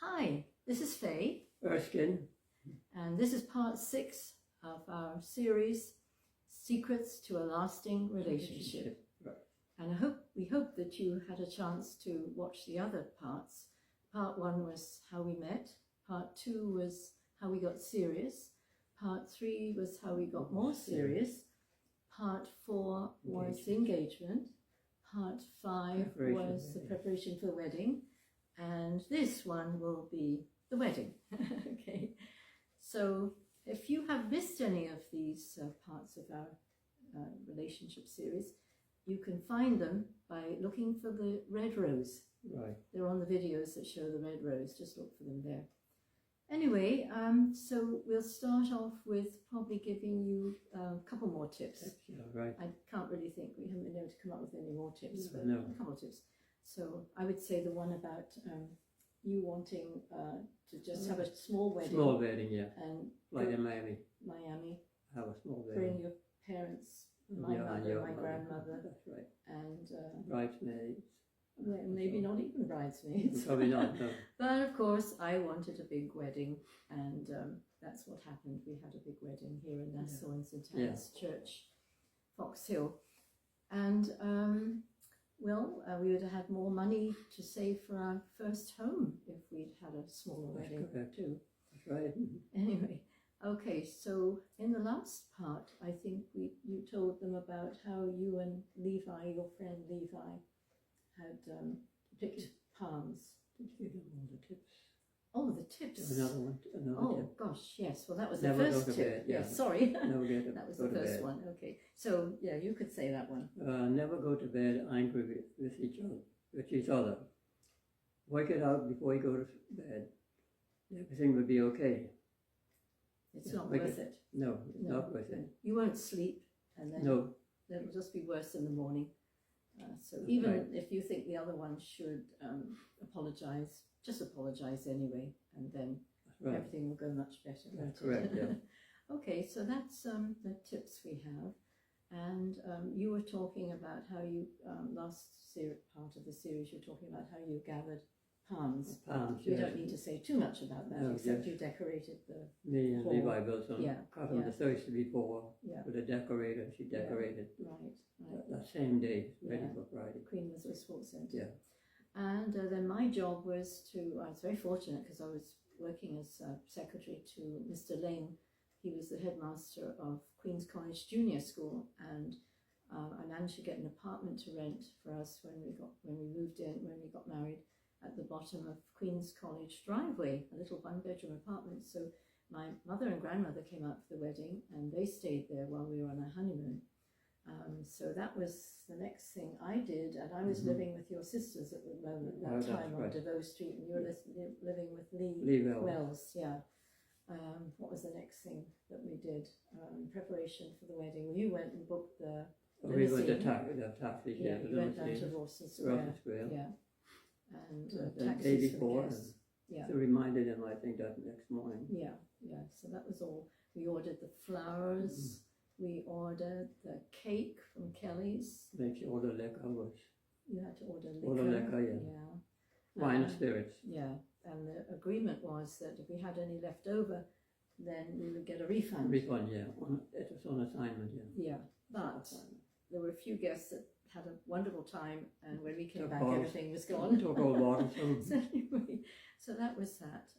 Hi, this is Faye, Erskine. and this is part 6 of our series, Secrets to a Lasting Relationship. Right. And we hope that you had a chance to watch the other parts. Part 1 was how we met, part 2 was how we got serious, part 3 was how we got more serious, part 4 was engagement, part 5 was the preparation for the wedding, and this one will be the wedding. Okay, so if you have missed any of these parts of our relationship series, you can find them by looking for the red rose. Right. They're on the videos that show the red rose. Just look for them there. Anyway, so we'll start off with probably giving you a couple more tips. Yeah, right. I can't really think, we haven't been able to come up with any more tips, but No. a couple of tips. So I would say the one about you wanting to just have a small wedding. Small wedding, yeah. And like in Miami. Miami. Have a small Bring wedding. your parents, my mother, my grandmother. That's right. And Bridesmaids. maybe not even bridesmaids. Probably not, no. But of course, I wanted a big wedding, and that's what happened. We had a big wedding here in Nassau in St. Anne's Church, Fox Hill. And we would have had more money to save for our first home if we'd had a smaller wedding too. That's right. Anyway, okay, so in the last part, I think you told them about how you and Levi, your friend Levi, had picked palms. Did you give them all the tips? Oh, the tips. Another one. Another tip. Gosh, yes. Well, that was Never the go first to tip. bed, yeah. Yes, sorry. Never That was the first one. Okay. So, yeah, you could say that one. Never go to bed angry with each other. Work it out before you go to bed. Everything will be okay. It's not worth it. No, it's not worth it. You won't sleep, and then it'll just be worse in the morning. So even if you think the other one should apologise, just apologise anyway, and then everything will go much better. That's correct, yeah. Okay, so that's the tips we have. And you were talking about how you, last part of the series, you were talking about how you gathered palms. We don't need to say too much about that, except you decorated the Me and hall. Levi Wilson got on the Thursday before with a decorator. She decorated that same day, ready for Friday. Queen Elizabeth Sports Centre. Yeah. And then my job was I was very fortunate because I was working as secretary to Mr. Lane. He was the headmaster of Queen's College Junior School, and I managed to get an apartment to rent for us when we got married, at the bottom of Queen's College driveway, a little one-bedroom apartment. So my mother and grandmother came out for the wedding, and they stayed there while we were on our honeymoon. So that was the next thing I did, and I was living with your sisters at the moment, that time on DeVoe Street, and you were living with Lee Wells. Yeah. What was the next thing that we did? Preparation for the wedding. Well, you went and booked the we went to taxi. Yeah, you went down to Rawson Square. Yeah. And the day before, so reminded him, I think, that next morning. Yeah. So that was all. We ordered the flowers. We ordered the cake from Kelly's. Make sure all the liquor was. You had to order liquor. All the liquor, yeah. Wine and spirits. Yeah. And the agreement was that if we had any left over, then we would get a refund. Refund, yeah. It was on assignment, yeah. Yeah, but there were a few guests that had a wonderful time, and when we came back, everything was gone. Took all water. So anyway, so that was that.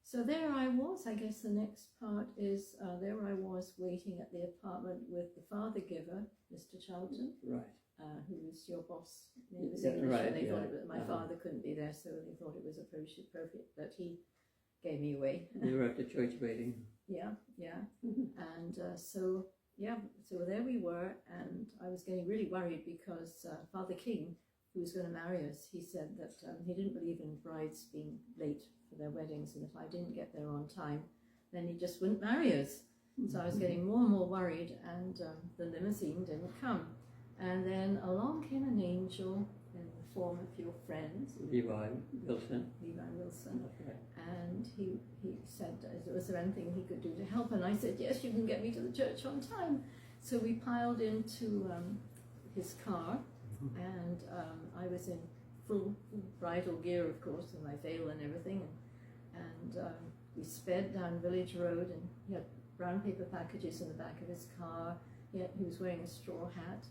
So there I was. I guess the next part is there I was waiting at the apartment with the father giver, Mr. Charlton. Right. Who was your boss? Name was English, and they thought my father couldn't be there, so they thought it was appropriate that he gave me away. You were at the church waiting. Yeah. And so there we were, and I was getting really worried because Father King, who was going to marry us, he said that he didn't believe in brides being late for their weddings, and if I didn't get there on time, then he just wouldn't marry us. So I was getting more and more worried, and the limousine didn't come. And then along came an angel in the form of your friend, Levi Wilson. Okay. And he said, was there anything he could do to help? And I said, yes, you can get me to the church on time. So we piled into his car, and I was in full bridal gear, of course, and my veil and everything. And we sped down Village Road, and he had brown paper packages in the back of his car. He was wearing a straw hat,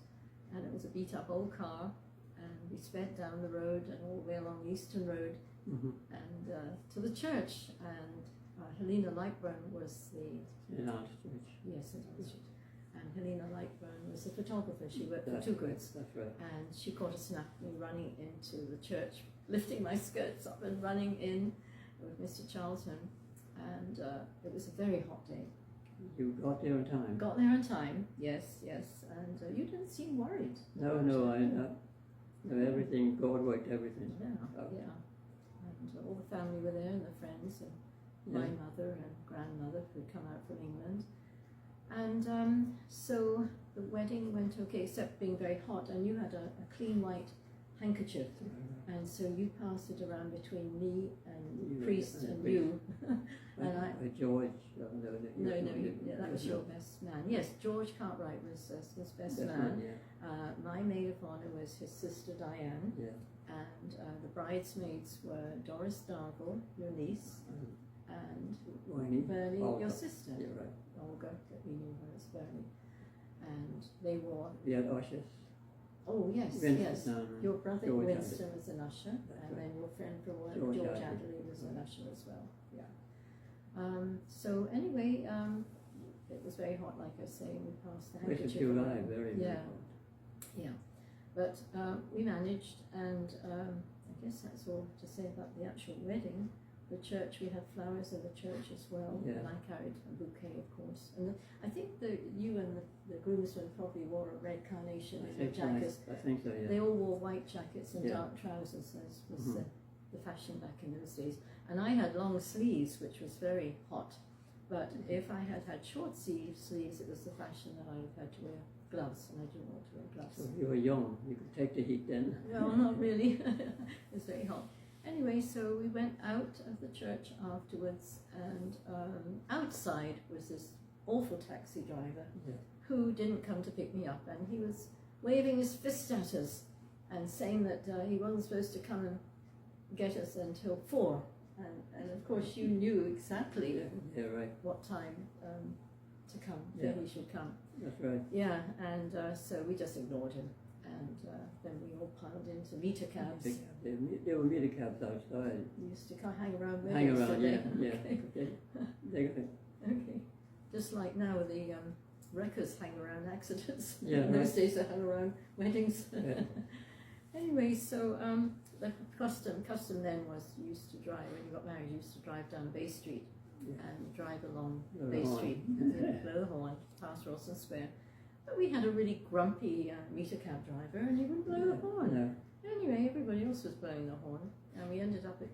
and it was a beat-up old car. And we sped down the road and all the way along Eastern Road and to the church. And Helena Lightburn was the... In Archchurch. Yes, in Archchurch. And Helena Lightburn was the photographer. She worked for Two Goods. That's right. And she caught a snap of me running into the church, lifting my skirts up and running in with Mr. Charlton. And it was a very hot day. You got there in time? Got there in time, yes. And you didn't seem worried. No, everything, God worked everything. Yeah. And all the family were there, and the friends, and my mother and grandmother who'd come out from England. And so the wedding went okay, except being very hot, and you had a clean white handkerchief, and so you passed it around between me and the priest and you. And George, no, that was your best man. Yes, George Cartwright was his best man. My maid of honour was his sister Diane, and the bridesmaids were Doris Dargle, your niece, and Bernie, your sister. Olga, that we knew her as Bernie. And they wore... We had ushers. Oh, yes. Your brother George Winston was an usher, and then your friend from work, George Adderley, was an usher as well. So anyway, it was very hot, like I say, and we passed the handkerchief. July, very hot. Yeah. But we managed, and I guess that's all to say about the actual wedding. The church, we had flowers in the church as well, and I carried a bouquet, of course. And I think you and the groomsmen probably wore a red carnation in their jackets. I think so, yeah. They all wore white jackets and dark trousers, as was the fashion back in those days. And I had long sleeves, which was very hot. But if I had had short sleeves, it was the fashion that I would have had to wear gloves, and I didn't want to wear gloves. So you were young, you could take the heat then? No, not really. It was very hot. Anyway, so we went out of the church afterwards, and outside was this awful taxi driver who didn't come to pick me up, and he was waving his fist at us and saying that he wasn't supposed to come and get us until 4. And of course you knew exactly what time to come, that he should come. That's right. Yeah, and so we just ignored him. And then we all piled into meter cabs. There were meter cabs outside. We used to hang around with Okay. Just like now the wreckers hang around accidents. In those days they hung around weddings. Anyway, so the custom then was you used to drive, when you got married, you used to drive down Bay Street and drive along Bay Street and blow the horn past Rawson Square. But we had a really grumpy meter cab driver, and he wouldn't blow the horn. Anyway, everybody else was blowing the horn, and we ended up at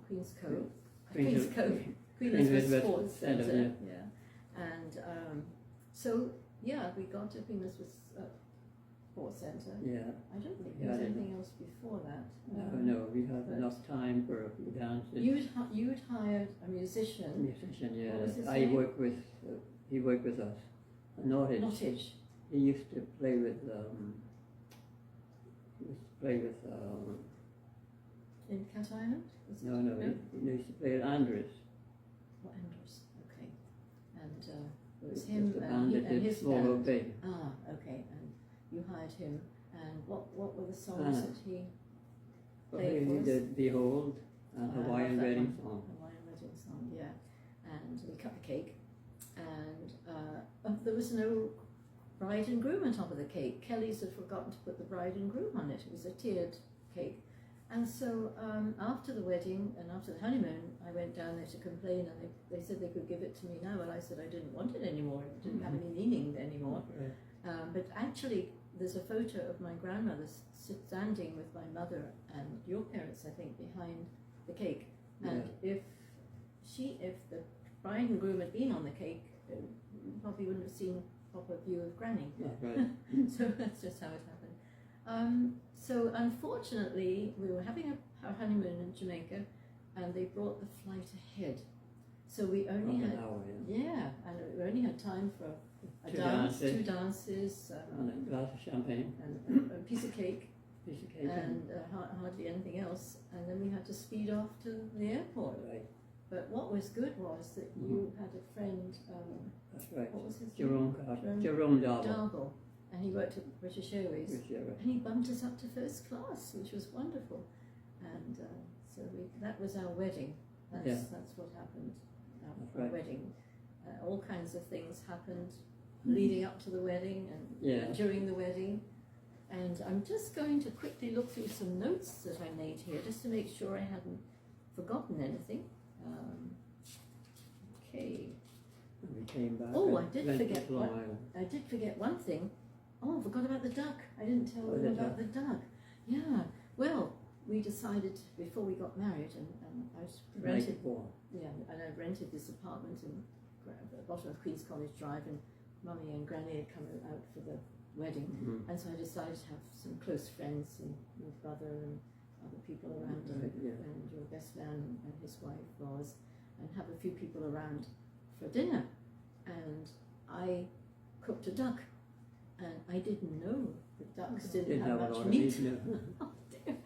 Queen's Cove. Queen Elizabeth Sports Centre. And so we got to Queen Elizabeth Sports Centre. I don't think there was anything else before that. No, we had enough time for a few dances. You'd hired a musician. What was his name? He worked with us. Nottage. He used to play with. In Cat Island? No. He used to play at Andrews. Oh, Andrews. Okay. And it was him and his band. Okay. And you hired him. And what were the songs that he played for us? He did Behold and Hawaiian Wedding Song. And we cut the cake. And there was no bride and groom on top of the cake. Kelly's had forgotten to put the bride and groom on it. It was a tiered cake. And so after the wedding and after the honeymoon, I went down there to complain, and they said they could give it to me now, and I said I didn't want it anymore. It didn't have any meaning anymore. But actually, there's a photo of my grandmother standing with my mother and your parents, I think, behind the cake. And if the bride and groom had been on the cake, you probably wouldn't have seen a proper view of Granny. So that's just how it happened. So unfortunately, we were having our honeymoon in Jamaica, and they brought the flight ahead. So we only had an hour, and we only had time for two dances, and a glass of champagne, and a piece of cake. and hardly anything else. And then we had to speed off to the airport. Right. But what was good was that you had a friend. That's right. What was his Jerome name? Jerome Darble. Darble. And he worked at British Airways. And he bumped us up to first class, which was wonderful. And so that was our wedding. That's what happened. Our wedding. All kinds of things happened leading up to the wedding and during the wedding. And I'm just going to quickly look through some notes that I made here, just to make sure I hadn't forgotten anything. Okay. And we came back. Oh, I did forget one thing. Oh, I forgot about the duck. I didn't tell them about the duck. Yeah. Well, we decided before we got married, and I rented. Yeah, and I rented this apartment in the bottom of Queen's College Drive, and Mummy and Granny had come out for the wedding, and so I decided to have some close friends and my brother and other people around, and your best man and his wife was, and have a few people around for dinner. And I cooked a duck, and I didn't know that ducks didn't have much meat. Oh dear.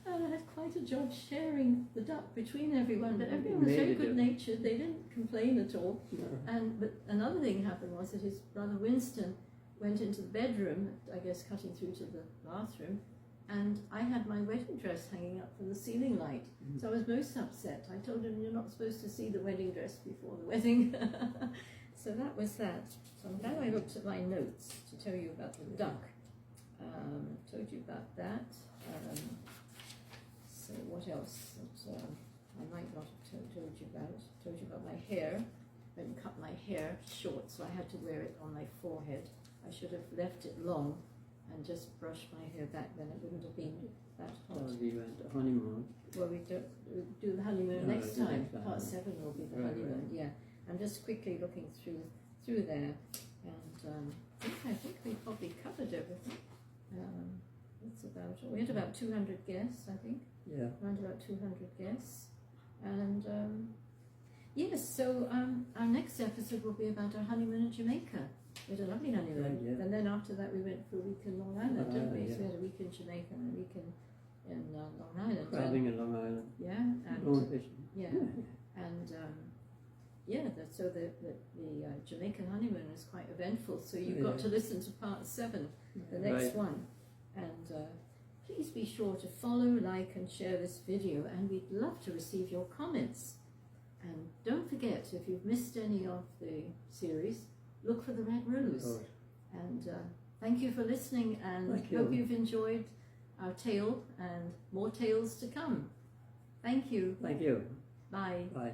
And I had quite a job sharing the duck between everyone, but everyone was very good natured. They didn't complain at all. No. But another thing happened was that his brother Winston went into the bedroom, I guess cutting through to the bathroom, and I had my wedding dress hanging up from the ceiling light. So I was most upset. I told him, you're not supposed to see the wedding dress before the wedding. So that was that. So I'm glad I looked at my notes to tell you about the duck. Told you about that. So what else that I might not have told you about? Told you about my hair. I didn't cut my hair short, so I had to wear it on my forehead. I should have left it long and just brushed my hair back, then it wouldn't have been that hot. Oh, we went to honeymoon. Well, we'll do the honeymoon next time. Part 7 will be the honeymoon, yeah. I'm just quickly looking through there, and I think we probably covered everything. We had about 200 guests, I think. Yeah. Around about 200 guests. And yes, so our next episode will be about our honeymoon in Jamaica. We had a lovely honeymoon. Yeah. And then after that we went for a week in Long Island, didn't we? So we had a week in Jamaica and a week in Long Island. Crabbing in Long Island. Yeah. And fishing. Yeah. And so the Jamaican honeymoon is quite eventful. So you've got to listen to part 7, the next one. And please be sure to follow, like and share this video, and we'd love to receive your comments. And don't forget, if you've missed any of the series, look for the red rose. And thank you for listening, and hope you've enjoyed our tale and more tales to come. Thank you. Thank you. Bye. Bye.